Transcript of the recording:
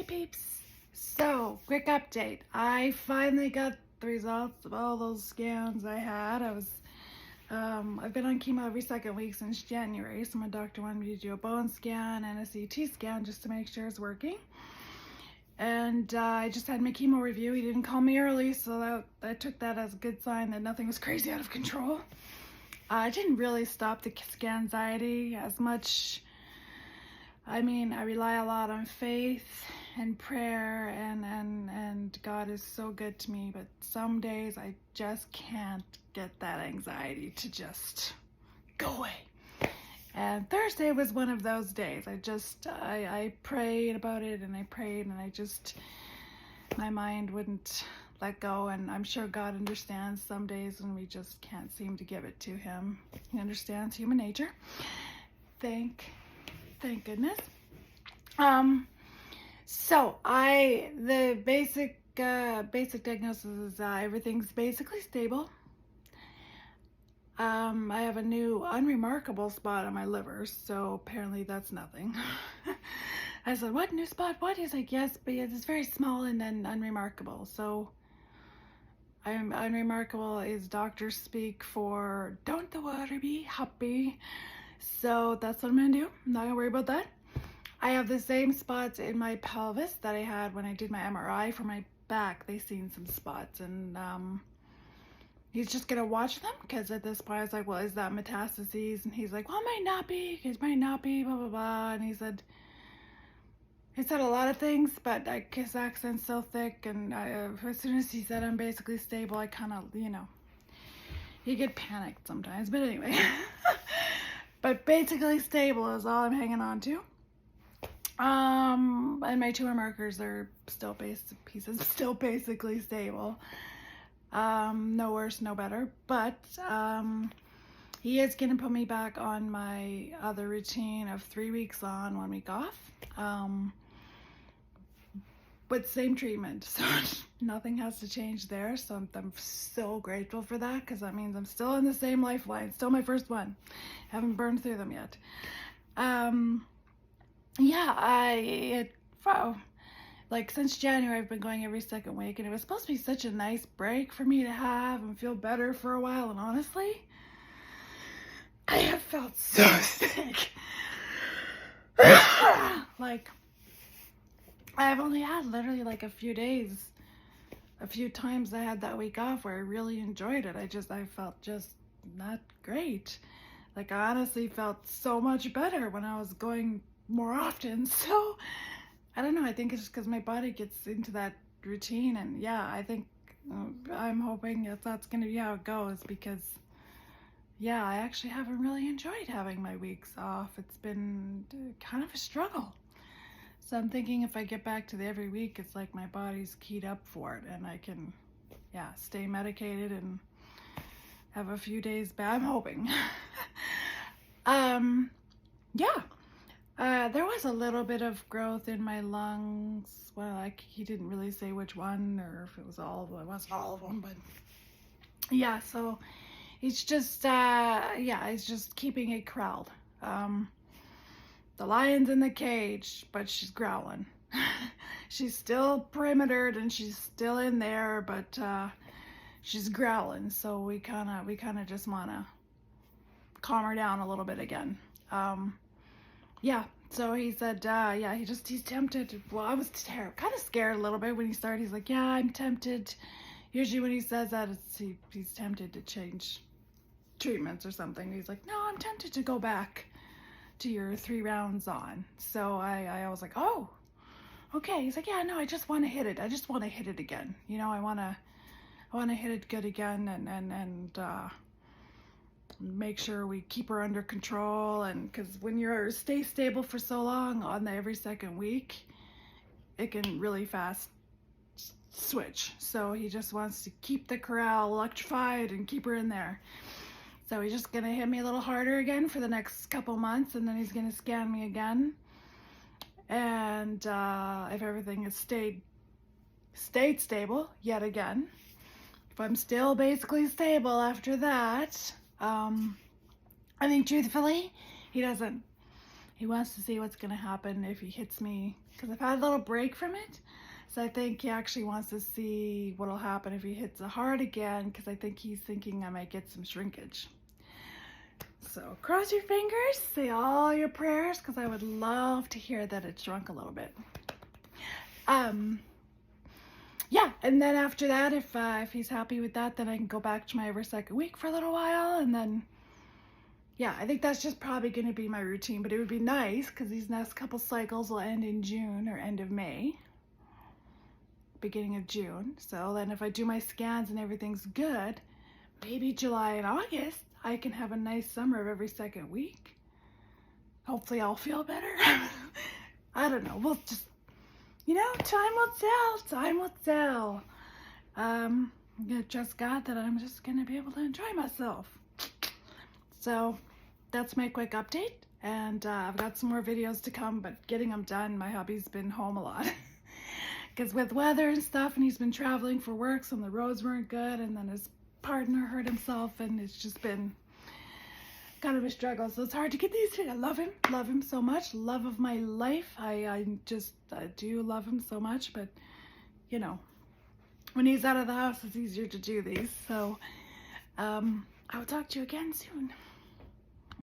Hey peeps! So, quick update. I finally got the results of all those scans I had. I've been on chemo every second week since January, so my doctor wanted me to do a bone scan and a CT scan just to make sure it's working. And I just had my chemo review. He didn't call me early, so I took that as a good sign that nothing was crazy out of control. I didn't really stop the scan anxiety as much. I mean, I rely a lot on faith and prayer, and God is so good to me, but some days I just can't get that anxiety to just go away. And Thursday was one of those days. I prayed about it, and I prayed, and my mind wouldn't let go, and I'm sure God understands some days when we just can't seem to give it to Him. He understands human nature. Thank goodness. So the basic diagnosis is everything's basically stable. I have a new unremarkable spot on my liver, so apparently that's nothing. I said, what new spot? What? He's like, yes, but it's very small and then unremarkable. So unremarkable is doctors speak for don't the water be happy. So that's what I'm gonna do. I'm not gonna worry about that. I have the same spots in my pelvis that I had when I did my MRI for my back. They seen some spots, and he's just gonna watch them, because at this point I was like, well, is that metastases? And he's like, well, it might not be, blah blah blah. And he said a lot of things, but like his accent's so thick, and as soon as he said I'm basically stable, I kind of, you get panicked sometimes, but anyway. But basically stable is all I'm hanging on to. And my tumor markers are still basically stable. No worse, no better. But he is gonna put me back on my other routine of 3 weeks on, 1 week off. But same treatment, so nothing has to change there. So I'm so grateful for that, because that means I'm still in the same lifeline, still my first one. Haven't burned through them yet. Like since January I've been going every second week, and it was supposed to be such a nice break for me to have and feel better for a while, and honestly, I have felt so sick. Like, I've only had literally like a few times I had that week off where I really enjoyed it. I felt just not great. Like, I honestly felt so much better when I was going more often. So I don't know, I think it's just because my body gets into that routine, and yeah, I think I'm hoping that's gonna be how it goes, because yeah, I actually haven't really enjoyed having my weeks off. It's been kind of a struggle. So I'm thinking if I get back to the every week, it's like my body's keyed up for it, and I can, stay medicated and have a few days back. I'm hoping. There was a little bit of growth in my lungs. Well, like, he didn't really say which one, or if it was all of them. It wasn't all of them, but yeah, so it's just, it's just keeping it corralled. The lion's in the cage, but she's growling. She's still perimetered and she's still in there, but she's growling. So we kind of just want to calm her down a little bit again. So he said, he's tempted. Well, I was kind of scared a little bit when he started. He's like, yeah, I'm tempted. Usually when he says that, he's tempted to change treatments or something. He's like, no, I'm tempted to go back to your 3 rounds on. So I was like, oh, okay. He's like, yeah, no, I just want to hit it. I just want to hit it again. I want to hit it good again, and make sure we keep her under control. And because when you stay stable for so long on the every second week, it can really fast switch. So he just wants to keep the corral electrified and keep her in there. So he's just gonna hit me a little harder again for the next couple months, and then he's gonna scan me again. And if everything has stayed stable yet again, if I'm still basically stable after that, I think truthfully, he doesn't he wants to see what's going to happen if he hits me, because I've had a little break from it. So I think he actually wants to see what'll happen if he hits it hard again, because I think he's thinking I might get some shrinkage. So cross your fingers, say all your prayers, because I would love to hear that it shrunk a little bit. Yeah, and then after that, if he's happy with that, then I can go back to my every second week for a little while, and then, yeah, I think that's just probably going to be my routine. But it would be nice, because these next couple cycles will end in June or end of May, beginning of June. So then if I do my scans and everything's good, maybe July and August, I can have a nice summer of every second week. Hopefully I'll feel better. I don't know. We'll just, time will tell. Time will tell. I'm going to trust God that I'm just going to be able to enjoy myself. So that's my quick update. And I've got some more videos to come, but getting them done, my hubby's been home a lot. Because with weather and stuff, and he's been traveling for work, so the roads weren't good, and then his partner hurt himself, and it's just been kind of a struggle. So it's hard to get these. I love him so much, love of my life. I do love him so much, but when he's out of the house, it's easier to do these. So I will talk to you again soon.